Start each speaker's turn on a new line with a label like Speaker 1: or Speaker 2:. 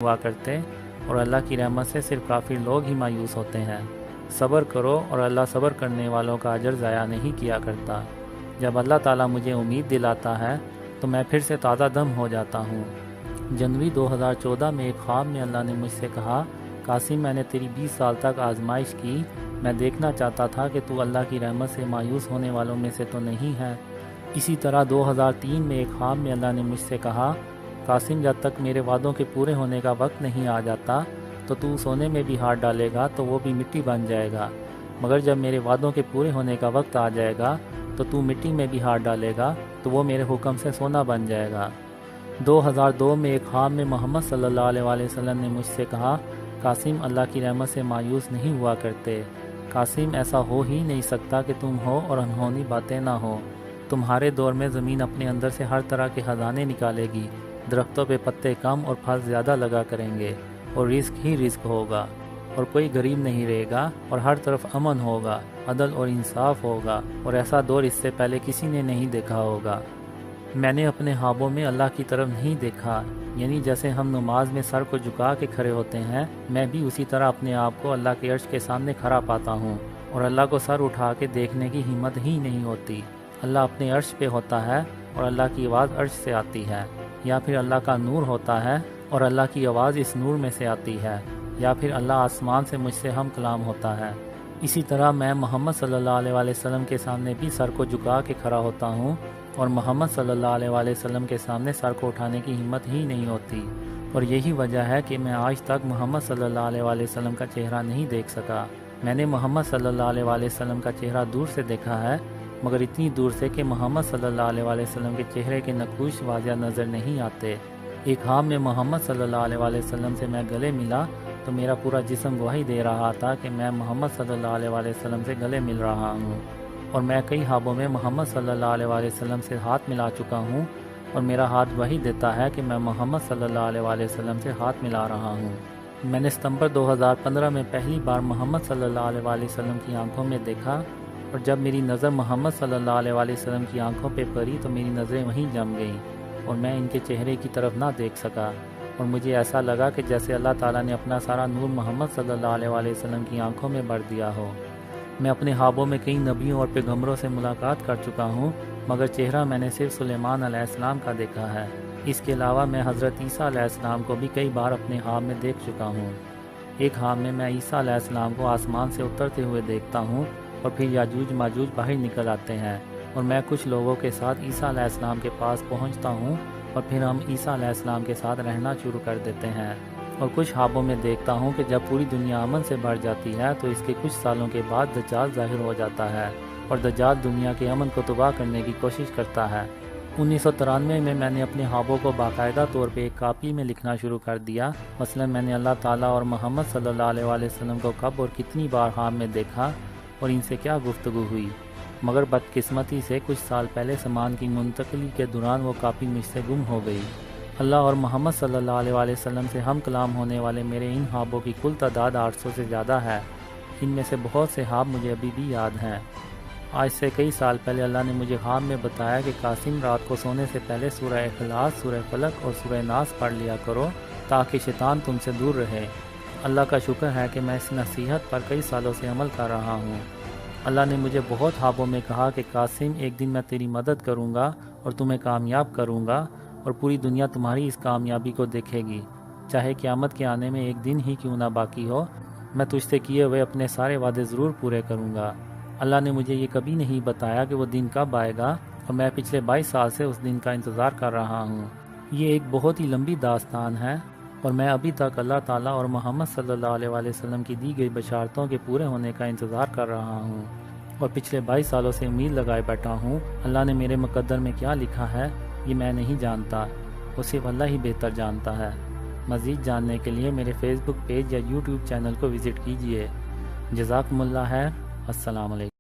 Speaker 1: ہوا کرتے اور اللہ کی رحمت سے صرف کافر لوگ ہی مایوس ہوتے ہیں۔ صبر کرو اور اللہ صبر کرنے والوں کا اجر ضائع نہیں کیا کرتا۔ جب اللہ تعالیٰ مجھے امید دلاتا ہے تو میں پھر سے تازہ دم ہو جاتا ہوں۔ جنوری 2014 میں ایک خواب میں اللہ نے مجھ سے کہا، قاسم میں نے تیری 20 سال تک آزمائش کی، میں دیکھنا چاہتا تھا کہ تو اللہ کی رحمت سے مایوس ہونے والوں میں سے تو نہیں ہے۔ اسی طرح 2003 میں ایک خواب میں اللہ نے مجھ سے کہا، قاسم جب تک میرے وعدوں کے پورے ہونے کا وقت نہیں آ جاتا تو سونے میں بھی ہاتھ ڈالے گا تو وہ بھی مٹی بن جائے گا، مگر جب میرے وعدوں کے پورے ہونے کا وقت آ جائے گا تو مٹی میں بھی ہاتھ ڈالے گا تو وہ میرے حکم سے سونا بن جائے گا۔ 2002 میں ایک خواب میں محمد صلی اللہ علیہ وسلم نے مجھ سے کہا، قاسم اللہ کی رحمت سے مایوس نہیں ہوا کرتے۔ قاسم ایسا ہو ہی نہیں سکتا کہ تم ہو اور انہونی باتیں نہ ہو۔ تمہارے دور میں زمین اپنے اندر سے ہر طرح کے خزانے نکالے گی، درختوں پہ پتے کم اور پھل زیادہ لگا کریں گے، اور رزق ہی رزق ہوگا، اور کوئی غریب نہیں رہے گا، اور ہر طرف امن ہوگا، عدل اور انصاف ہوگا، اور ایسا دور اس سے پہلے کسی نے نہیں دیکھا ہوگا۔ میں نے اپنے خوابوں میں اللہ کی طرف نہیں دیکھا، یعنی جیسے ہم نماز میں سر کو جھکا کے کھڑے ہوتے ہیں، میں بھی اسی طرح اپنے آپ کو اللہ کے عرش کے سامنے کھڑا پاتا ہوں، اور اللہ کو سر اٹھا کے دیکھنے کی ہمت ہی نہیں ہوتی۔ اللہ اپنے عرش پہ ہوتا ہے اور اللہ کی آواز عرش سے آتی ہے، یا پھر اللہ کا نور ہوتا ہے اور اللہ کی آواز اس نور میں سے آتی ہے، یا پھر اللہ آسمان سے مجھ سے ہم کلام ہوتا ہے۔ اسی طرح میں محمد صلی اللہ علیہ وسلم کے سامنے بھی سر کو جھکا کے کھڑا ہوتا ہوں، اور محمد صلی اللہ علیہ وسلم کے سامنے سر کو اٹھانے کی ہمت ہی نہیں ہوتی، اور یہی وجہ ہے کہ میں آج تک محمد صلی اللہ علیہ وسلم کا چہرہ نہیں دیکھ سکا۔ میں نے محمد صلی اللہ علیہ وسلم کا چہرہ دور سے دیکھا ہے، مگر اتنی دور سے کہ محمد صلی اللہ علیہ وسلم کے چہرے کے نقوش واضح نظر نہیں آتے۔ ایک خواب میں محمد صلی اللہ علیہ وسلم سے میں گلے ملا تو میرا پورا جسم گواہی دے رہا تھا کہ میں محمد صلی اللہ علیہ وسلم سے گلے مل رہا ہوں، اور میں کئی خوابوں میں محمد صلی اللہ علیہ وسلم سے ہاتھ ملا چکا ہوں، اور میرا ہاتھ وہی دیتا ہے کہ میں محمد صلی اللہ علیہ وسلم سے ہاتھ ملا رہا ہوں۔ میں نے ستمبر 2015 میں پہلی بار محمد صلی اللہ علیہ وسلم کی آنکھوں میں دیکھا، اور جب میری نظر محمد صلی اللہ علیہ وسلم کی آنکھوں پہ پڑی تو میری نظریں وہیں جم گئیں، اور میں ان کے چہرے کی طرف نہ دیکھ سکا، اور مجھے ایسا لگا کہ جیسے اللہ تعالیٰ نے اپنا سارا نور محمد صلی اللہ علیہ وسلم کی آنکھوں میں بھر دیا ہو۔ میں اپنے خوابوں میں کئی نبیوں اور پیغمبروں سے ملاقات کر چکا ہوں، مگر چہرہ میں نے صرف سلیمان علیہ السلام کا دیکھا ہے۔ اس کے علاوہ میں حضرت عیسیٰ علیہ السلام کو بھی کئی بار اپنے خواب میں دیکھ چکا ہوں۔ ایک خواب میں عیسیٰ علیہ السلام کو آسمان سے اترتے ہوئے دیکھتا ہوں، اور پھر یاجوج ماجوج باہر نکل آتے ہیں، اور میں کچھ لوگوں کے ساتھ عیسیٰ علیہ السلام کے پاس پہنچتا ہوں، اور پھر ہم عیسیٰ علیہ السلام کے ساتھ رہنا شروع کر دیتے ہیں۔ اور کچھ خوابوں میں دیکھتا ہوں کہ جب پوری دنیا امن سے بھر جاتی ہے تو اس کے کچھ سالوں کے بعد دجال ظاہر ہو جاتا ہے، اور دجال دنیا کے امن کو تباہ کرنے کی کوشش کرتا ہے۔ 1993 میں نے اپنے خوابوں کو باقاعدہ طور پہ ایک کاپی میں لکھنا شروع کر دیا۔ مثلا میں نے اللہ تعالیٰ اور محمد صلی اللہ علیہ وسلم کو کب اور کتنی بار خواب میں دیکھا اور ان سے کیا گفتگو ہوئی، مگر بدقسمتی سے کچھ سال پہلے سامان کی منتقلی کے دوران وہ کاپی مجھ سے گم ہو گئی۔ اللہ اور محمد صلی اللہ علیہ وسلم سے ہم کلام ہونے والے میرے ان خوابوں کی کل تعداد 800 سے زیادہ ہے۔ ان میں سے بہت سے خواب مجھے ابھی بھی یاد ہیں۔ آج سے کئی سال پہلے اللہ نے مجھے خواب میں بتایا کہ قاسم رات کو سونے سے پہلے سورہ اخلاص، سورہ فلق اور سورہ ناس پڑھ لیا کرو تاکہ شیطان تم سے دور رہے۔ اللہ کا شکر ہے کہ میں اس نصیحت پر کئی سالوں سے عمل کر رہا ہوں۔ اللہ نے مجھے بہت خوابوں میں کہا کہ قاسم ایک دن میں تیری مدد کروں گا اور تمہیں کامیاب کروں گا، اور پوری دنیا تمہاری اس کامیابی کو دیکھے گی، چاہے قیامت کے آنے میں ایک دن ہی کیوں نہ باقی ہو، میں تجھ سے کیے ہوئے اپنے سارے وعدے ضرور پورے کروں گا۔ اللہ نے مجھے یہ کبھی نہیں بتایا کہ وہ دن کب آئے گا، اور میں پچھلے 22 سال سے اس دن کا انتظار کر رہا ہوں۔ یہ ایک بہت ہی لمبی داستان ہے، اور میں ابھی تک اللہ تعالیٰ اور محمد صلی اللہ علیہ وسلم کی دی گئی بشارتوں کے پورے ہونے کا انتظار کر رہا ہوں، اور پچھلے 22 سالوں سے امید لگائے بیٹھا ہوں۔ اللہ نے میرے مقدر میں کیا لکھا ہے یہ میں نہیں جانتا، وہ صرف اللہ ہی بہتر جانتا ہے۔ مزید جاننے کے لیے میرے فیس بک پیج یا یوٹیوب چینل کو وزٹ کیجیے۔ جزاکم اللہ خیر۔ السلام علیکم۔